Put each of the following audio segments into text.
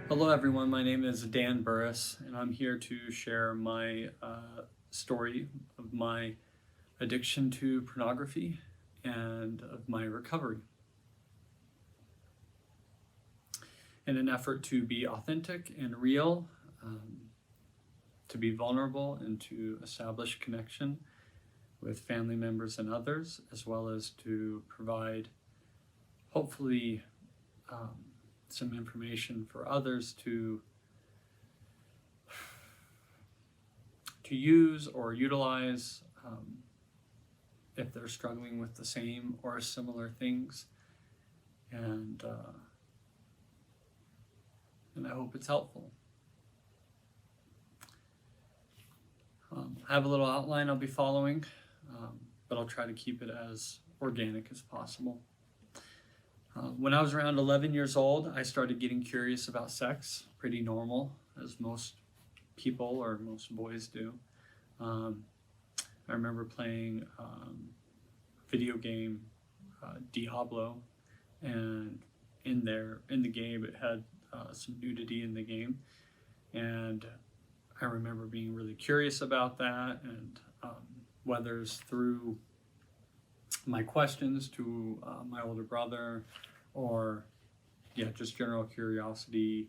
Hello everyone, my name is Dan Burris and I'm here to share my story of my addiction to pornography and of my recovery. In an effort to be authentic and real, to be vulnerable and to establish connection with family members and others, as well as to provide hopefully some information for others to use or utilize if they're struggling with the same or similar things, and I hope it's helpful. I have a little outline I'll be following, but I'll try to keep it as organic as possible. When I was around 11 years old, I started getting curious about sex, pretty normal, as most people or most boys do. I remember playing video game Diablo, and in the game it had some nudity in the game, and I remember being really curious about that, and whether it's through my questions to my older brother, or just general curiosity.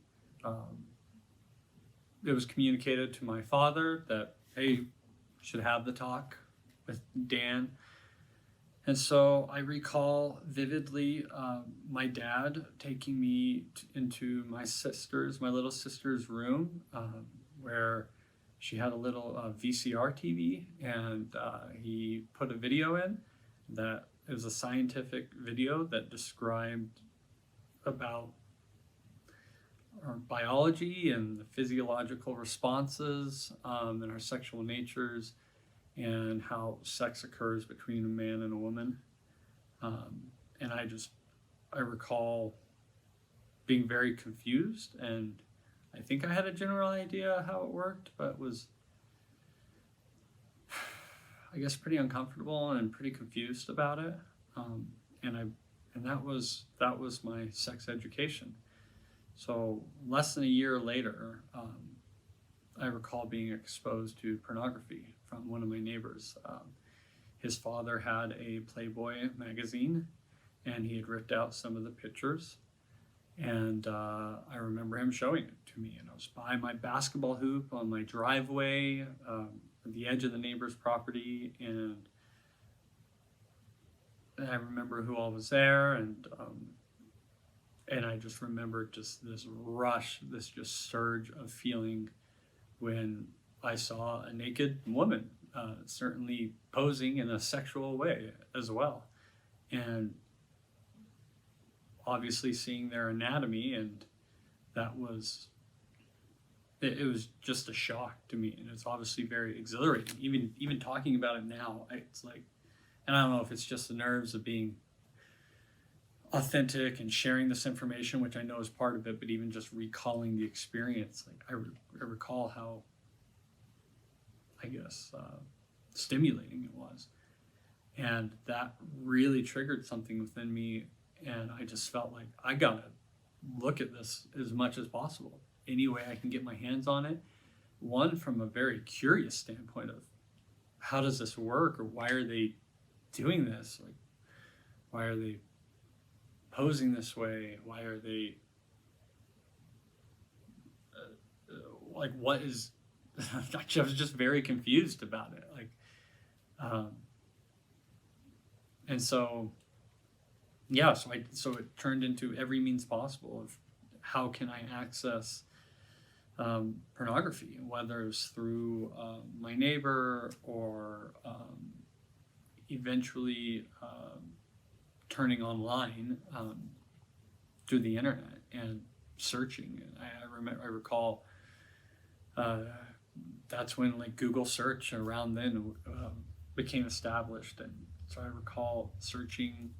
It was communicated to my father that, hey, you should have the talk with Dan. And so I recall vividly my dad taking me into my little sister's room, where she had a little VCR TV, and he put a video in that it was a scientific video that described about our biology and the physiological responses and our sexual natures, and how sex occurs between a man and a woman. And I recall being very confused, and I think I had a general idea how it worked, but was, I guess, pretty uncomfortable and pretty confused about it. And that was my sex education. So less than a year later, I recall being exposed to pornography from one of my neighbors. His father had a Playboy magazine, and he had ripped out some of the pictures. And I remember him showing it to me, and I was by my basketball hoop on my driveway at the edge of the neighbor's property, and I remember who all was there, and I just remember just this rush, this just surge of feeling when I saw a naked woman, certainly posing in a sexual way as well, and obviously seeing their anatomy, and that was, it was just a shock to me, and it's obviously very exhilarating. Even talking about it now, it's like, and I don't know if it's just the nerves of being authentic and sharing this information, which I know is part of it, but even just recalling the experience, like I recall how, I guess, stimulating it was, and that really triggered something within me. And I just felt like I gotta look at this as much as possible, any way I can get my hands on it. One, from a very curious standpoint of how does this work, or why are they doing this? Like, why are they posing this way? Why are they like, what is? I was just very confused about it. Like, and so. Yeah, so it turned into every means possible of how can I access pornography, whether it's through my neighbor, or eventually turning online through the internet and searching. And I recall that's when, like, Google search around then became established, and so I recall searching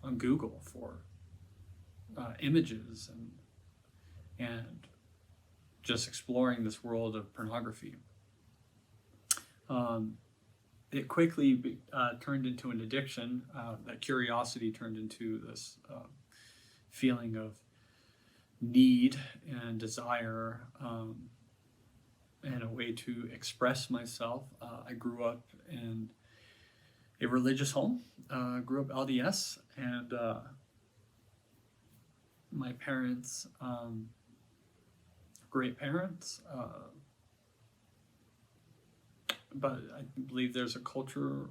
on Google for images and just exploring this world of pornography. It quickly turned into an addiction. That curiosity turned into this feeling of need and desire, and a way to express myself. I grew up in a religious home, grew up LDS, and my parents, great parents, but I believe there's a culture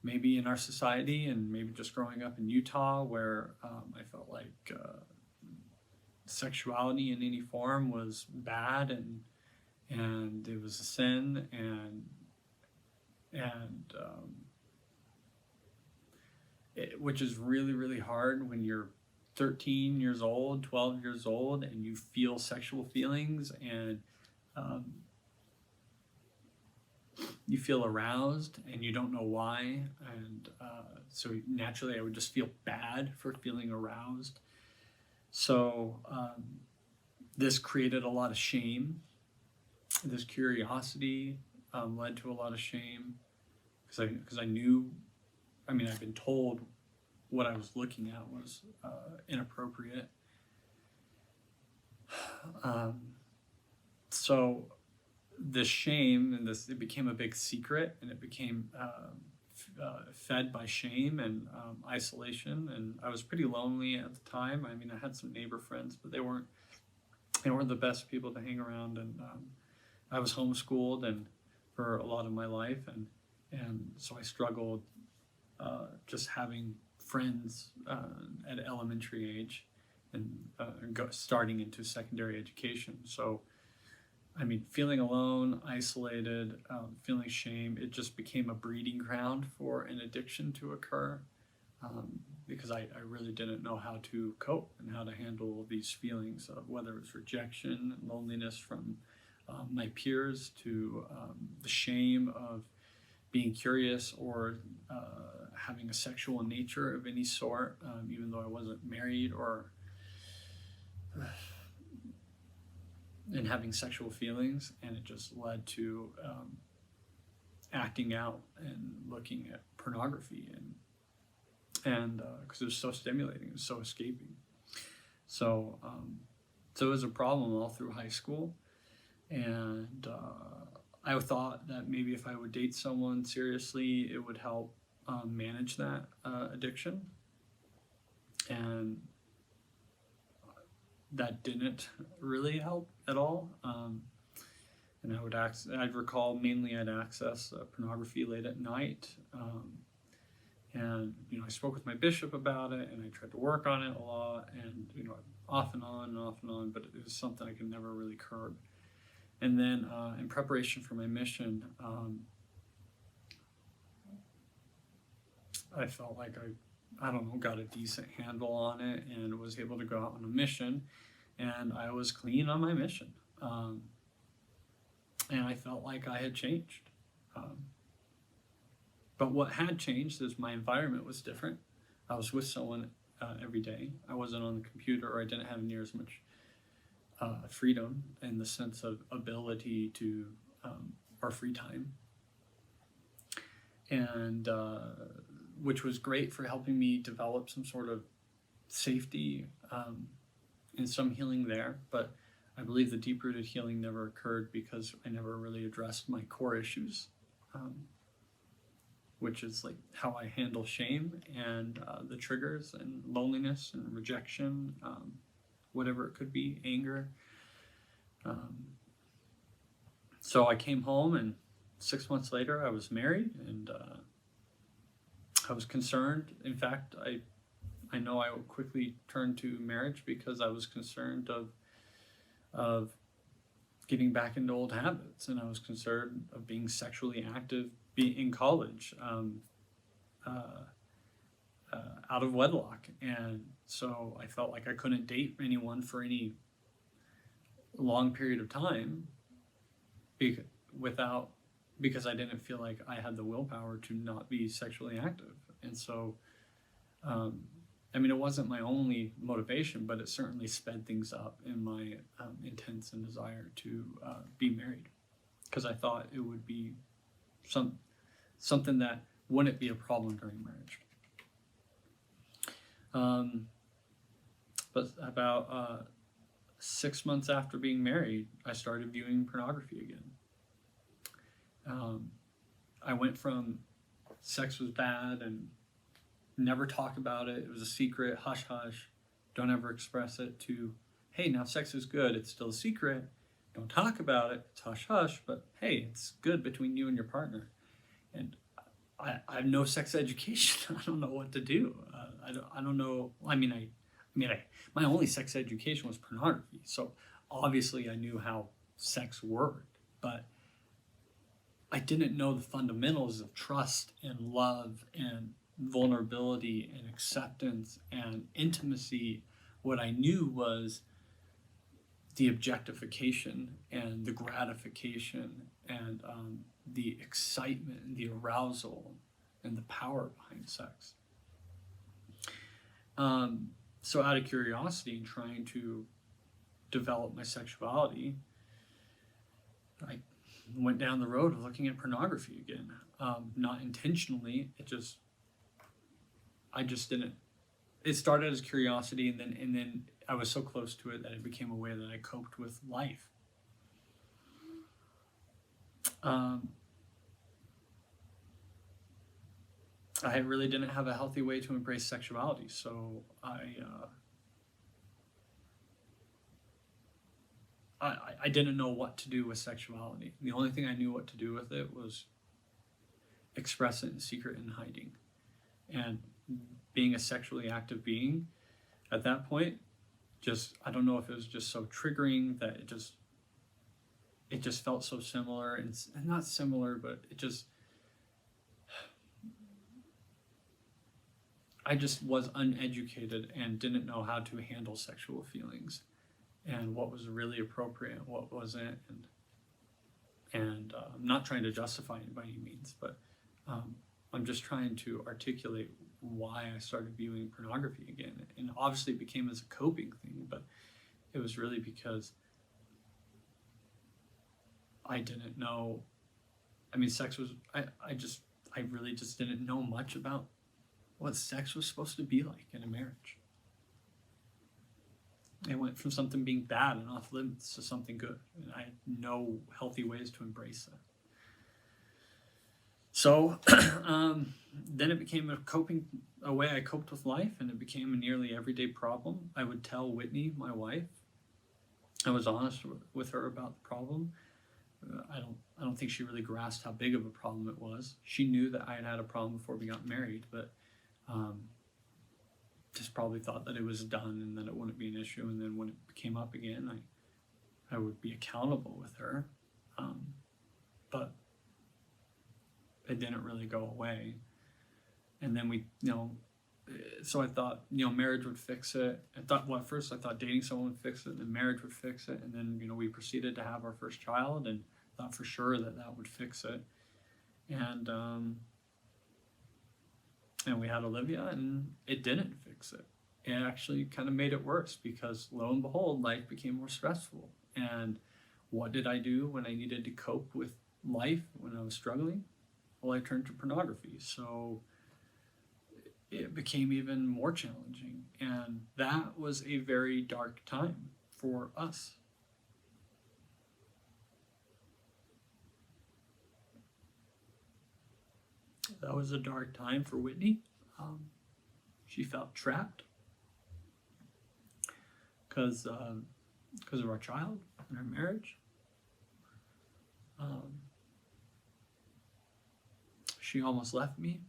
maybe in our society and maybe just growing up in Utah where I felt like sexuality in any form was bad and it was a sin and which is really, really hard when you're 13 years old, 12 years old, and you feel sexual feelings and you feel aroused and you don't know why. And so naturally I would just feel bad for feeling aroused. So this created a lot of shame. This curiosity led to a lot of shame because I knew, I mean, I've been told what I was looking at was inappropriate. So this shame and it became a big secret, and it became fed by shame and isolation. And I was pretty lonely at the time. I mean, I had some neighbor friends, but they weren't the best people to hang around. And I was homeschooled and for a lot of my life, and so I struggled just having friends at elementary age and starting into secondary education. So I mean, feeling alone, isolated, feeling shame, it just became a breeding ground for an addiction to occur, because I really didn't know how to cope and how to handle these feelings of whether it's rejection, loneliness from my peers, to the shame of being curious or having a sexual nature of any sort, even though I wasn't married or and having sexual feelings. And it just led to acting out and looking at pornography and because it was so stimulating, it was so escaping. So it was a problem all through high school, and I thought that maybe if I would date someone seriously, it would help manage that addiction, and that didn't really help at all. And I'd recall mainly I'd access pornography late at night. And, I spoke with my bishop about it, and I tried to work on it a lot, and, off and on, but it was something I could never really curb. And then in preparation for my mission, I felt like I don't know, got a decent handle on it and was able to go out on a mission, and I was clean on my mission. And I felt like I had changed. But what had changed is my environment was different. I was with someone every day. I wasn't on the computer, or I didn't have near as much freedom in the sense of ability to, or free time. And which was great for helping me develop some sort of safety and some healing there. But I believe the deep-rooted healing never occurred because I never really addressed my core issues, which is like how I handle shame and the triggers and loneliness and rejection, whatever it could be, anger. So I came home, and 6 months later I was married, and I was concerned. In fact, I know I quickly turned to marriage because I was concerned of getting back into old habits, and I was concerned of being sexually active in college, out of wedlock. And so I felt like I couldn't date anyone for any long period of time because I didn't feel like I had the willpower to not be sexually active. And so I mean, it wasn't my only motivation, but it certainly sped things up in my intents and desire to be married, because I thought it would be something that wouldn't be a problem during marriage. But about 6 months after being married, I started viewing pornography again. I went from sex was bad and never talk about it, it was a secret, hush hush, don't ever express it, to hey, now sex is good, it's still a secret, don't talk about it, it's hush hush, but hey, it's good between you and your partner. And I have no sex education. I don't know what to do. I don't know. My only sex education was pornography, so obviously I knew how sex worked, but I didn't know the fundamentals of trust and love and vulnerability and acceptance and intimacy. What I knew was the objectification and the gratification and the excitement and the arousal and the power behind sex. So out of curiosity and trying to develop my sexuality, I went down the road of looking at pornography again. Not intentionally, I just didn't. It started as curiosity, and then I was so close to it that it became a way that I coped with life. I really didn't have a healthy way to embrace sexuality, so I didn't know what to do with sexuality. The only thing I knew what to do with it was express it in secret and hiding. And being a sexually active being at that point, I don't know if it was just so triggering that it just felt so similar, and not similar, but I just was uneducated and didn't know how to handle sexual feelings and what was really appropriate and what wasn't. And I'm not trying to justify it by any means, but I'm just trying to articulate why I started viewing pornography again. And obviously it became as a coping thing, but it was really because I didn't know. I mean, sex was, I really just didn't know much about what sex was supposed to be like in a marriage. It went from something being bad and off limits to something good, and I had no healthy ways to embrace that. So then it became a way I coped with life, and it became a nearly everyday problem. I would tell Whitney, my wife. I was honest with her about the problem. I don't think she really grasped how big of a problem it was. She knew that I had had a problem before we got married, but just probably thought that it was done and that it wouldn't be an issue. And then when it came up again, I would be accountable with her, but it didn't really go away. And then so I thought, marriage would fix it. At first I thought dating someone would fix it, and then marriage would fix it. And then, we proceeded to have our first child and thought for sure that would fix it. And we had Olivia, and it didn't fix it. It actually kind of made it worse, because lo and behold, life became more stressful. And what did I do when I needed to cope with life when I was struggling? Well, I turned to pornography. So it became even more challenging. And that was a very dark time for us. That was a dark time for Whitney. She felt trapped because of our child and our marriage. She almost left me.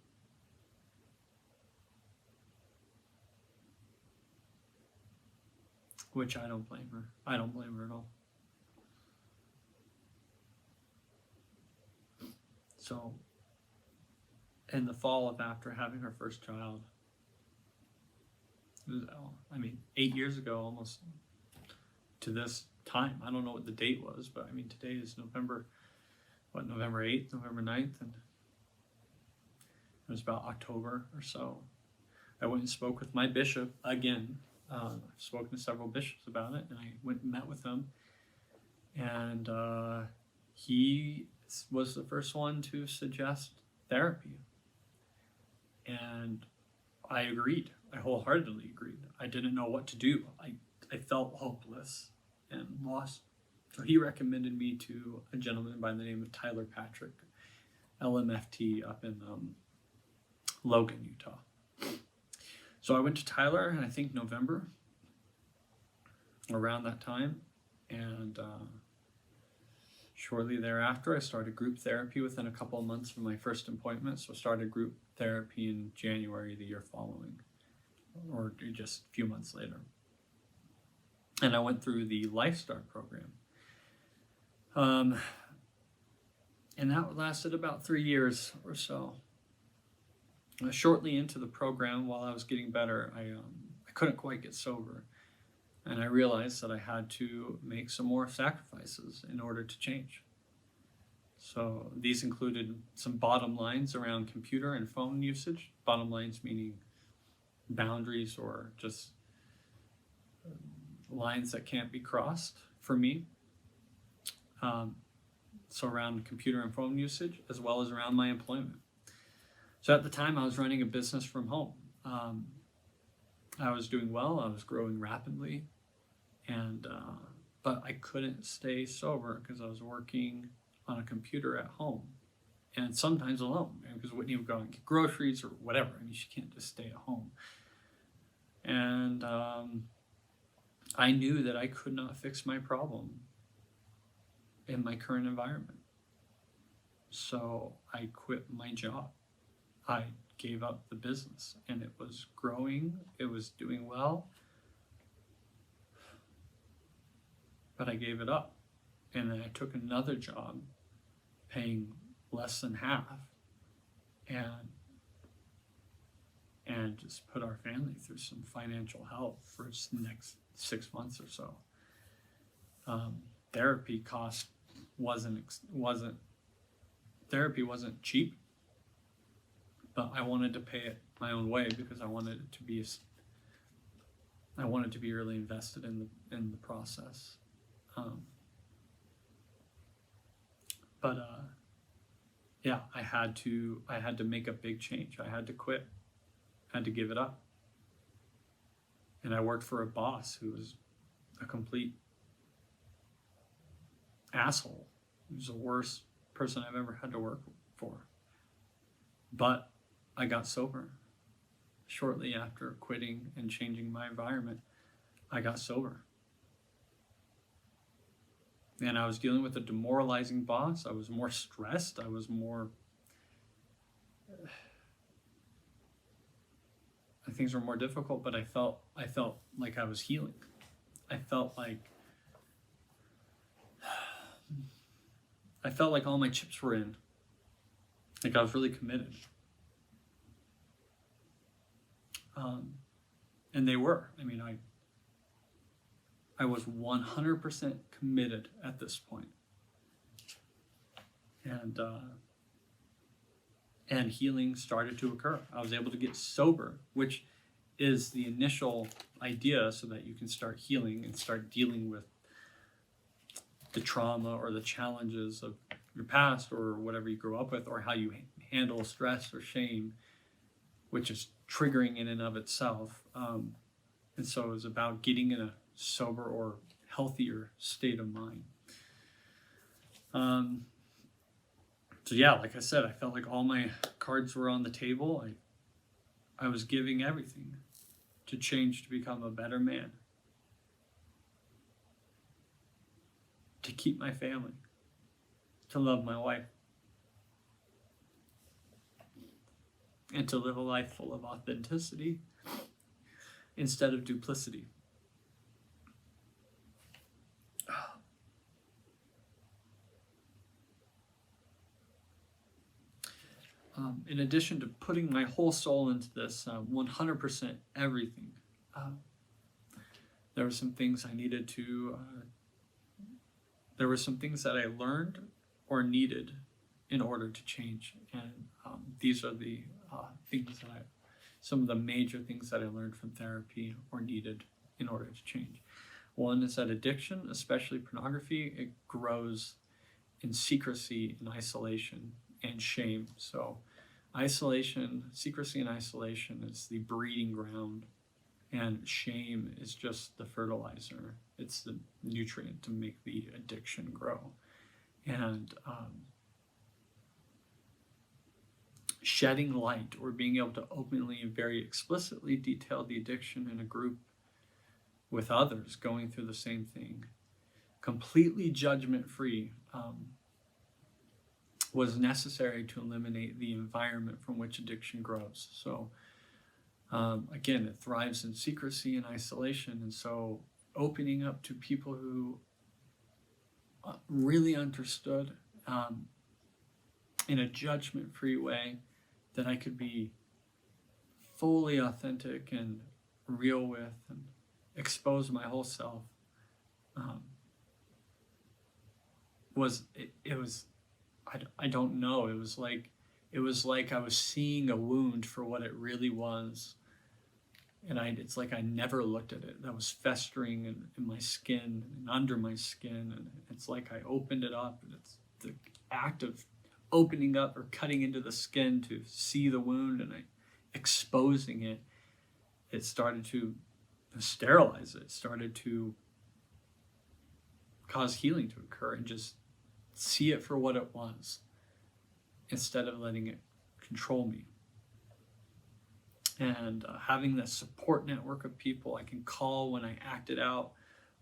Which I don't blame her. I don't blame her at all. So, in the fall of after having her first child, 8 years ago almost to this time. I don't know what the date was, but today is November 8th, November 9th, and it was about October or so. I went and spoke with my bishop again. I've spoken to several bishops about it, and I went and met with them, and he was the first one to suggest therapy. And I agreed. I wholeheartedly agreed. I didn't know what to do. I felt hopeless. and loss. So he recommended me to a gentleman by the name of Tyler Patrick LMFT up in Logan, Utah. So I went to Tyler in I think November, around that time, and shortly thereafter I started group therapy within a couple of months of my first appointment. So I started group therapy in January the year following, or just a few months later. And I went through the Lifestart program. And that lasted about 3 years or so. Shortly into the program, while I was getting better, I couldn't quite get sober. And I realized that I had to make some more sacrifices in order to change. So these included some bottom lines around computer and phone usage. Bottom lines meaning boundaries or just lines that can't be crossed for me. So around computer and phone usage, as well as around my employment. So at the time, I was running a business from home. I was doing well. I was growing rapidly, and but I couldn't stay sober because I was working on a computer at home, and sometimes alone, because Whitney would go and get groceries or whatever. I mean, she can't just stay at home. And I knew that I could not fix my problem in my current environment. So I quit my job. I gave up the business, and it was growing, it was doing well, but I gave it up. And then I took another job paying less than half and just put our family through some financial hell for the next 6 months or so. Therapy cost therapy wasn't cheap, but I wanted to pay it my own way because I wanted it to be really invested in the process. Yeah, I had to make a big change. I had to quit. I had to give it up. And I worked for a boss who was a complete asshole. He was the worst person I've ever had to work for. But I got sober. Shortly after quitting and changing my environment, I got sober. And I was dealing with a demoralizing boss. I was more stressed. I was more... things were more difficult, but I felt like I was healing. I felt like all my chips were in. Like I was really committed. And they were. I mean, I was 100% committed at this point. And healing started to occur. I was able to get sober, which is the initial idea so that you can start healing and start dealing with the trauma or the challenges of your past or whatever you grew up with, or how you handle stress or shame, which is triggering in and of itself. And so it was about getting in a sober or healthier state of mind. So yeah, like I said, I felt like all my cards were on the table. I was giving everything to change, to become a better man, to keep my family, to love my wife, and to live a life full of authenticity instead of duplicity. In addition to putting my whole soul into this, 100% everything, there were some things I needed to, there were some things that I learned or needed in order to change. And these are the some of the major things that I learned from therapy or needed in order to change. One is that addiction, especially pornography, it grows in secrecy and isolation and shame. So isolation, secrecy and isolation is the breeding ground And shame is just the fertilizer. It's the nutrient to make the addiction grow. And shedding light, or being able to openly and very explicitly detail the addiction in a group with others going through the same thing, completely judgment-free, was necessary to eliminate the environment from which addiction grows. So again, it thrives in secrecy and isolation. And so opening up to people who really understood in a judgment-free way that I could be fully authentic and real with and expose my whole self, I don't know, it was like I was seeing a wound for what it really was. And it's like I never looked at it. That was festering in my skin and under my skin. And it's like I opened it up, and it's the act of opening up or cutting into the skin to see the wound, and exposing it. It started to sterilize it. It started to cause healing to occur, and just see it for what it was, instead of letting it control me. And having that support network of people I can call when I act it out,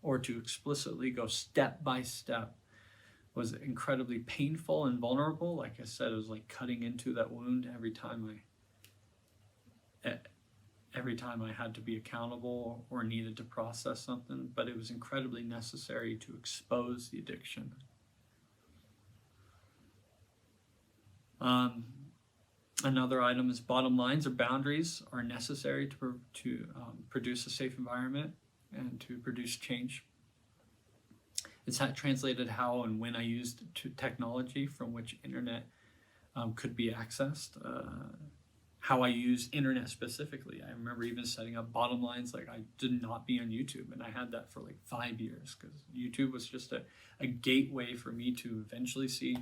or to explicitly go step by step, was incredibly painful and vulnerable. Like I said, it was like cutting into that wound every time I had to be accountable or needed to process something. But it was incredibly necessary to expose the addiction. Another item is bottom lines or boundaries are necessary to produce a safe environment and to produce change. It's translated how and when I used technology from which internet could be accessed, how I use internet specifically. I remember even setting up bottom lines, like I did not be on YouTube, and I had that for like 5 years, because YouTube was just a gateway for me to eventually see,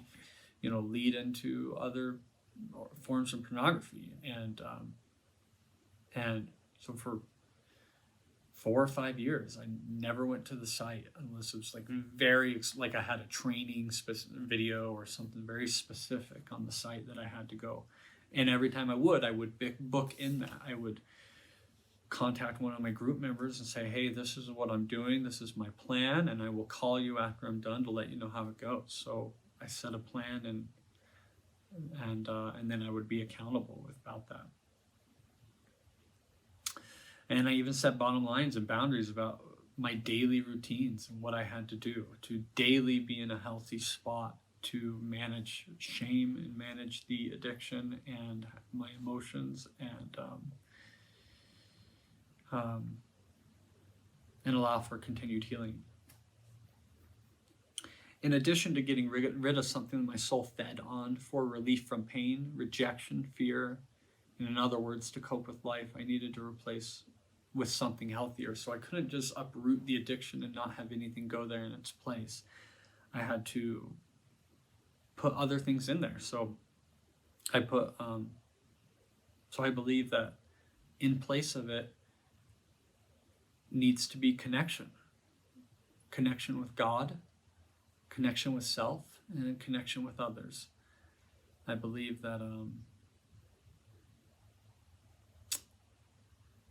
lead into other forms of pornography. And so for 4 or 5 years, I never went to the site unless it was like I had a training video or something very specific on the site that I had to go. And every time I would book in that. I would contact one of my group members and say, hey, this is what I'm doing, this is my plan, and I will call you after I'm done to let you know how it goes. So I set a plan, and then I would be accountable about that. And I even set bottom lines and boundaries about my daily routines and what I had to do to daily be in a healthy spot to manage shame and manage the addiction and my emotions, and allow for continued healing. In addition to getting rid of something that my soul fed on for relief from pain, rejection, fear, and in other words, to cope with life, I needed to replace with something healthier. So I couldn't just uproot the addiction and not have anything go there in its place. I had to put other things in there. So I believe that in place of it needs to be connection with God, connection with self, and connection with others. I believe that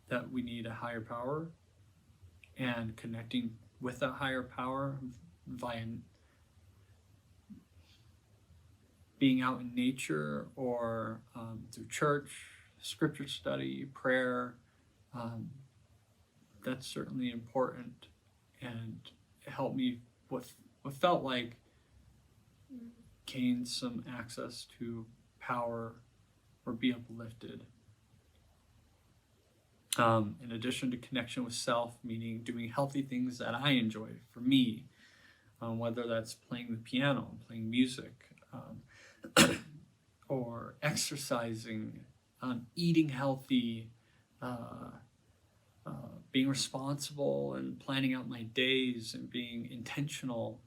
that we need a higher power, and connecting with that higher power via being out in nature or through church, scripture study, prayer, that's certainly important, and it helped me with what felt like gain some access to power or be uplifted. In addition to connection with self, meaning doing healthy things that I enjoy for me, whether that's playing the piano, playing music, or exercising, eating healthy, being responsible and planning out my days and being intentional,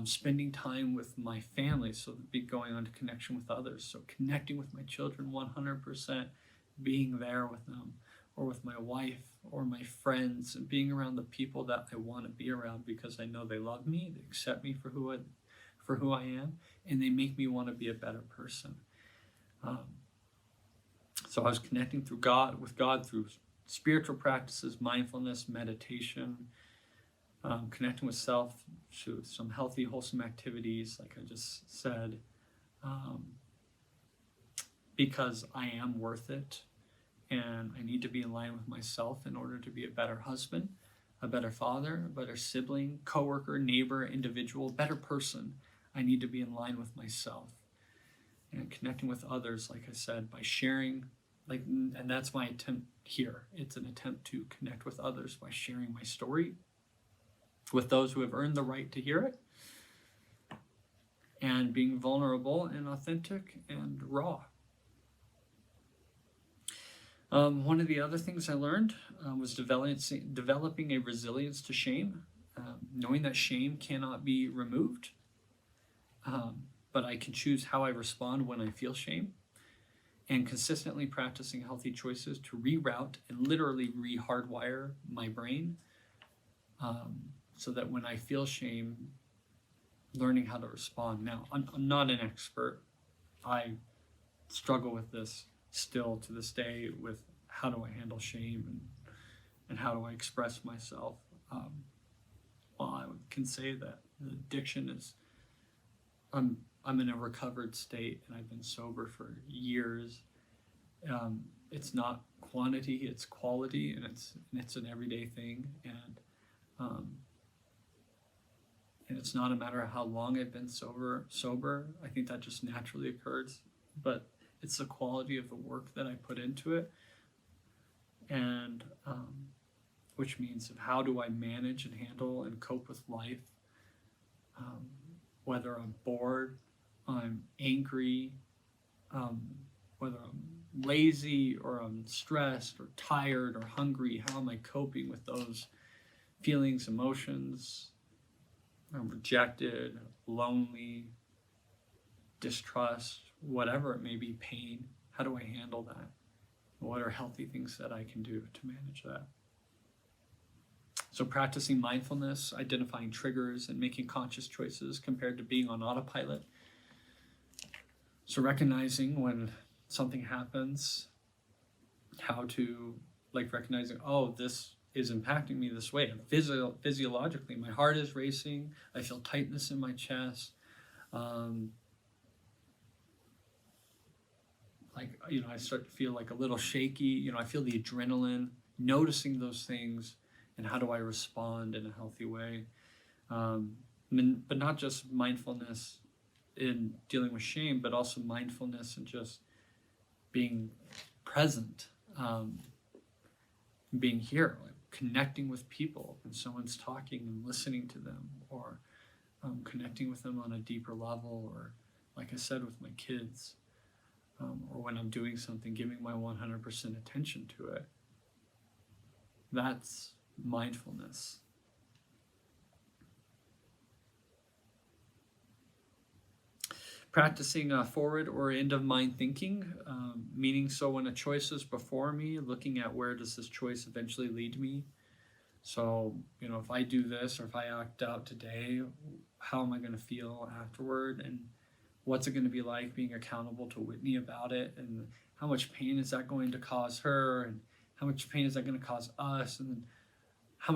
spending time with my family, so be going on to connection with others, so connecting with my children 100%, being there with them, or with my wife or my friends, and being around the people that I want to be around because I know they love me, they accept me for who I am, and they make me want to be a better person. So I was connecting with God through spiritual practices, mindfulness, meditation, connecting with self through some healthy, wholesome activities, like I just said, because I am worth it, and I need to be in line with myself in order to be a better husband, a better father, a better sibling, coworker, neighbor, individual, better person. I need to be in line with myself. And connecting with others, like I said, by sharing, and that's my attempt here. It's an attempt to connect with others by sharing my story with those who have earned the right to hear it, and being vulnerable and authentic and raw. One of the other things I learned was developing a resilience to shame, knowing that shame cannot be removed, but I can choose how I respond when I feel shame, and consistently practicing healthy choices to reroute and literally re-hardwire my brain, so that when I feel shame, learning how to respond. Now, I'm not an expert. I struggle with this still to this day, with how do I handle shame and how do I express myself. Well, I can say that the addiction is, I'm in a recovered state, and I've been sober for years. It's not quantity, it's quality, and it's an everyday thing, and it's not a matter of how long I've been sober. I think that just naturally occurs, but it's the quality of the work that I put into it, and which means of how do I manage and handle and cope with life, whether I'm bored, I'm angry, whether I'm lazy or I'm stressed or tired or hungry. How am I coping with those feelings, emotions? I'm rejected, lonely, distrust, whatever it may be, pain. How do I handle that? What are healthy things that I can do to manage that? So practicing mindfulness, identifying triggers, and making conscious choices compared to being on autopilot. So recognizing when something happens, how to, recognizing, oh, this is impacting me this way. Physiologically, my heart is racing. I feel tightness in my chest. I start to feel a little shaky. I feel the adrenaline. Noticing those things, and how do I respond in a healthy way? But not just mindfulness in dealing with shame, but also mindfulness and just being present, being here, connecting with people when someone's talking and listening to them, or connecting with them on a deeper level, or like I said, with my kids, or when I'm doing something, giving my 100% attention to it. That's mindfulness. Practicing forward or end of mind thinking, meaning so when a choice is before me, looking at where does this choice eventually lead me. So, if I do this, or if I act out today, how am I going to feel afterward? And what's it going to be like being accountable to Whitney about it? And how much pain is that going to cause her? And how much pain is that going to cause us? And how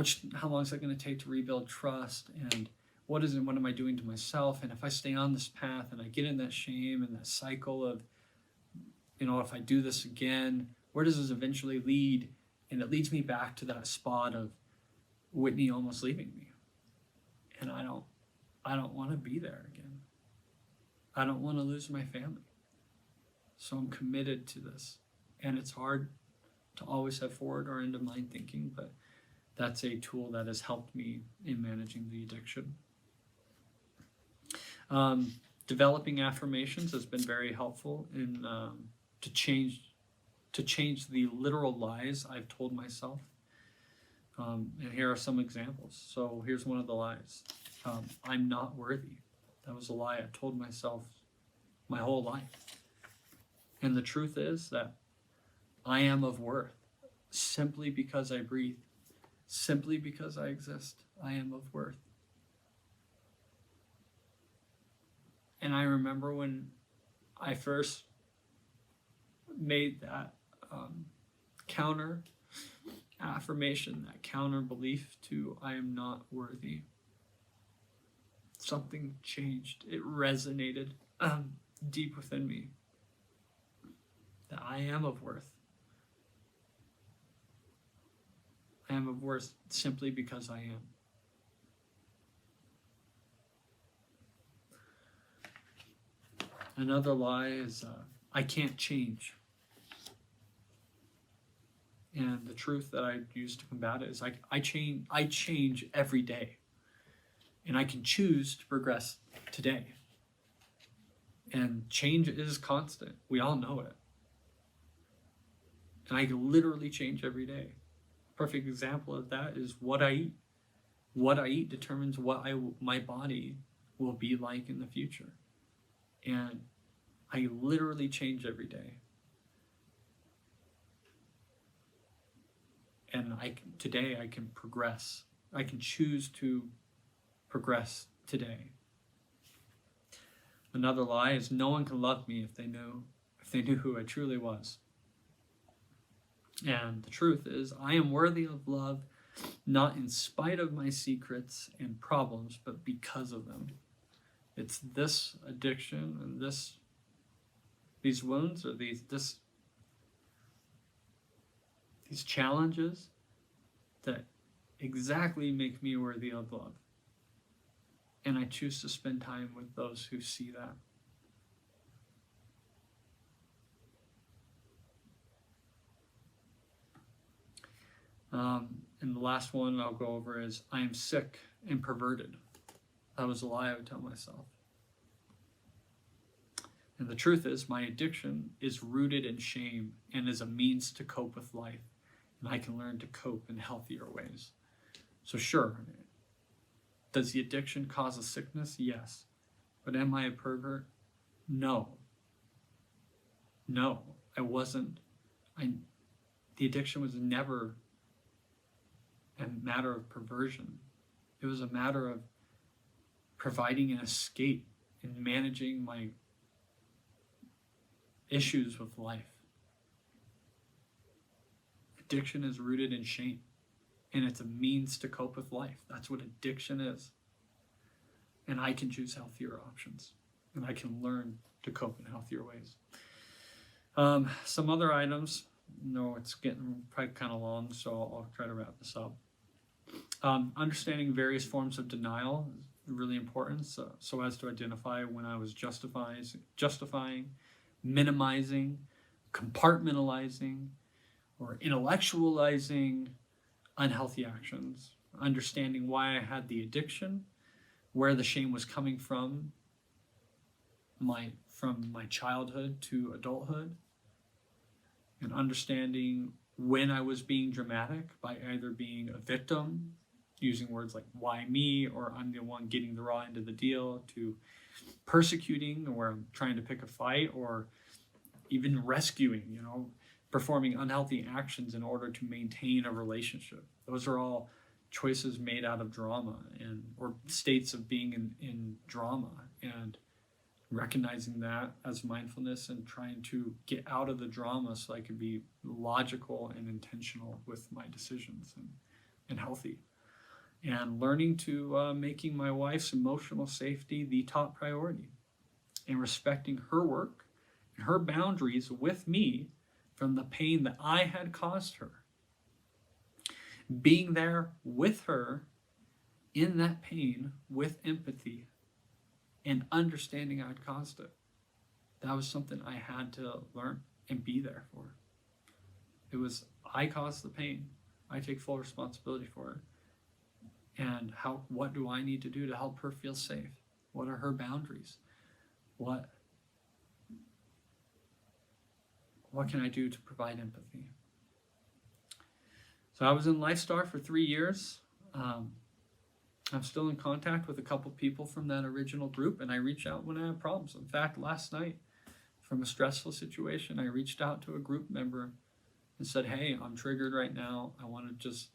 long is that going to take to rebuild trust? And what am I doing to myself? And if I stay on this path and I get in that shame and that cycle of, if I do this again, where does this eventually lead? And it leads me back to that spot of Whitney almost leaving me. And I don't want to be there again. I don't want to lose my family. So I'm committed to this. And it's hard to always have forward or end of mind thinking, but that's a tool that has helped me in managing the addiction. Developing affirmations has been very helpful in to change the literal lies I've told myself. And here are some examples. So here's one of the lies. I'm not worthy. That was a lie I told myself my whole life. And the truth is that I am of worth. simply because I breathe, simply because I exist. I am of worth. And I remember when I first made that counter affirmation, that counter belief to I am not worthy, something changed. It resonated deep within me that I am of worth. I am of worth simply because I am. Another lie is I can't change. And the truth that I use to combat it is I change every day. And I can choose to progress today. And change is constant. We all know it. And I literally change every day. Perfect example of that is what I eat. What I eat determines what my body will be like in the future. And I literally change every day. And today I can progress. I can choose to progress today. Another lie is no one can love me if they knew who I truly was. And the truth is, I am worthy of love, not in spite of my secrets and problems, but because of them. It's this addiction and these wounds or these challenges that exactly make me worthy of love. And I choose to spend time with those who see that. And the last one I'll go over is I am sick and perverted. That was a lie I would tell myself. And the truth is, my addiction is rooted in shame and is a means to cope with life. And I can learn to cope in healthier ways. So sure, does the addiction cause a sickness? Yes. But am I a pervert? No. No, I wasn't. The addiction was never a matter of perversion. It was a matter of providing an escape and managing my issues with life. Addiction is rooted in shame, and it's a means to cope with life. That's what addiction is. And I can choose healthier options, and I can learn to cope in healthier ways. Some other items. No, it's getting probably kind of long, so I'll try to wrap this up. Understanding various forms of denial is really important, so as to identify when I was justifying, minimizing, compartmentalizing, or intellectualizing unhealthy actions. Understanding why I had the addiction, where the shame was coming from my childhood to adulthood, and understanding when I was being dramatic by either being a victim, using words like why me, or I'm the one getting the raw end of the deal, to persecuting, where I'm trying to pick a fight, or even rescuing, performing unhealthy actions in order to maintain a relationship. Those are all choices made out of drama or states of being in drama, and recognizing that as mindfulness and trying to get out of the drama so I could be logical and intentional with my decisions and healthy. And learning to making my wife's emotional safety the top priority, and respecting her work and her boundaries with me from the pain that I had caused her. Being there with her in that pain with empathy and understanding I'd caused it. That was something I had to learn and be there for. It was, I caused the pain. I take full responsibility for it. And what do I need to do to help her feel safe? What are her boundaries? What can I do to provide empathy? So I was in LifeStar for 3 years. I'm still in contact with a couple people from that original group, and I reach out when I have problems. In fact, last night, from a stressful situation, I reached out to a group member and said, hey, I'm triggered right now. I want to just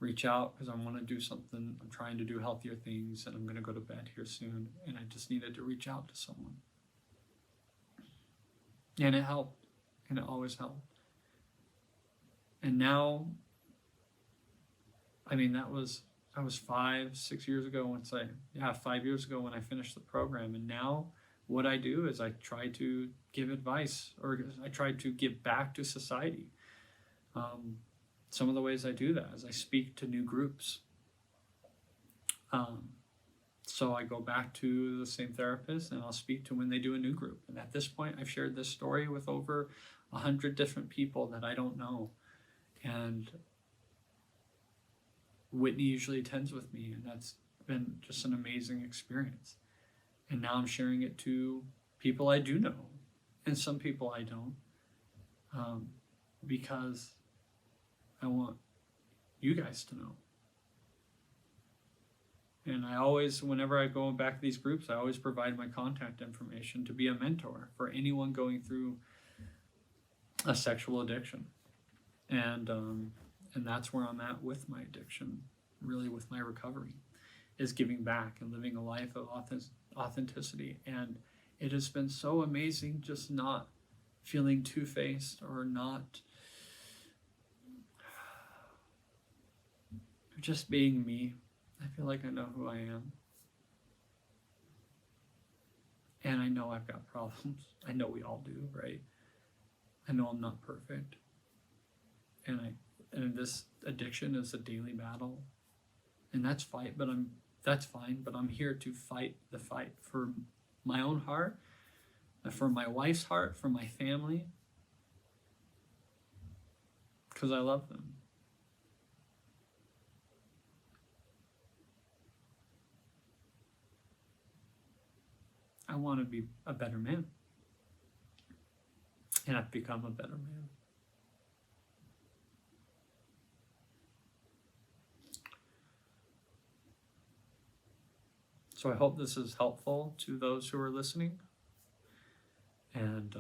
reach out because I want to do something. I'm trying to do healthier things, and I'm going to go to bed here soon. And I just needed to reach out to someone. And it helped. And it always helped. And now, I mean, that was 5 years ago 5 years ago when I finished the program. And now what I do is I try to give advice, or I try to give back to society. Some of the ways I do that is I speak to new groups. So I go back to the same therapist and I'll speak to when they do a new group. And at this point, I've shared this story with over 100 different people that I don't know. And Whitney usually attends with me, and that's been just an amazing experience. And now I'm sharing it to people I do know and some people I don't, because I want you guys to know. And I always, whenever I go back to these groups, I always provide my contact information to be a mentor for anyone going through a sexual addiction. And that's where I'm at with my addiction, really with my recovery, is giving back and living a life of authenticity. And it has been so amazing just not feeling two-faced or not just being me. I feel like I know who I am. And I know I've got problems. I know we all do, right? I know I'm not perfect. And this addiction is a daily battle. And that's fine, but I'm here to fight the fight for my own heart, for my wife's heart, for my family, because I love them. I want to be a better man. And I've become a better man. So I hope this is helpful to those who are listening. And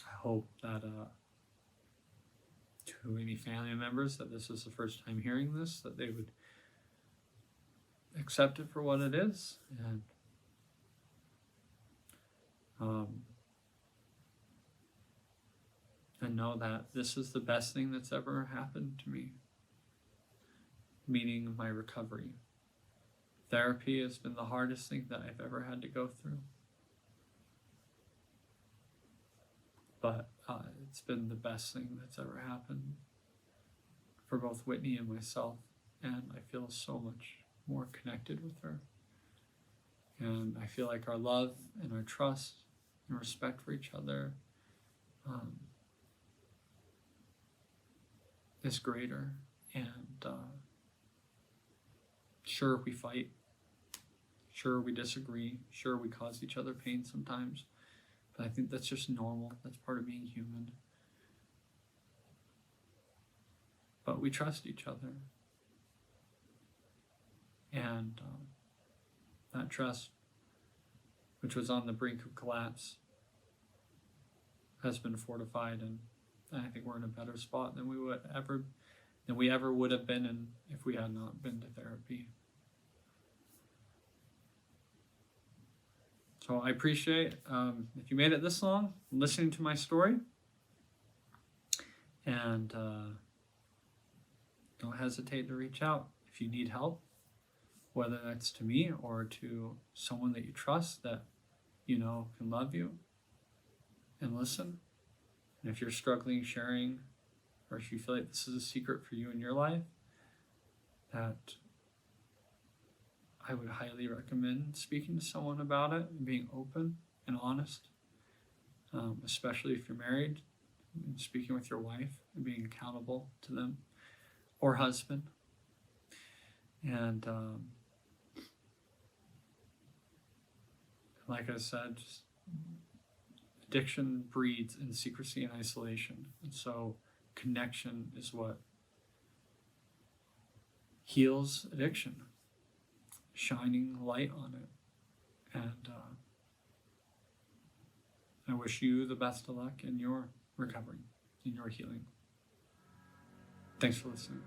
I hope that to any family members that this is the first time hearing this, that they would accept it for what it is, and know that this is the best thing that's ever happened to me, meaning my recovery. Therapy has been the hardest thing that I've ever had to go through. But it's been the best thing that's ever happened for both Whitney and myself. And I feel so much more connected with her. And I feel like our love and our trust and respect for each other is greater. And sure, we fight. Sure, we disagree. Sure, we cause each other pain sometimes. But I think that's just normal. That's part of being human. But we trust each other. And that trust, which was on the brink of collapse, has been fortified, and I think we're in a better spot than we ever would have been in if we had not been to therapy. So I appreciate if you made it this long, listening to my story. And don't hesitate to reach out if you need help, whether that's to me or to someone that you trust that you know can love you and listen. And if you're struggling sharing, or if you feel like this is a secret for you in your life, that I would highly recommend speaking to someone about it and being open and honest, especially if you're married, and speaking with your wife and being accountable to them or husband. And like I said, just addiction breeds in secrecy and isolation. And so connection is what heals addiction. Shining light on it And I wish you the best of luck in your recovery, in your healing. Thanks for listening.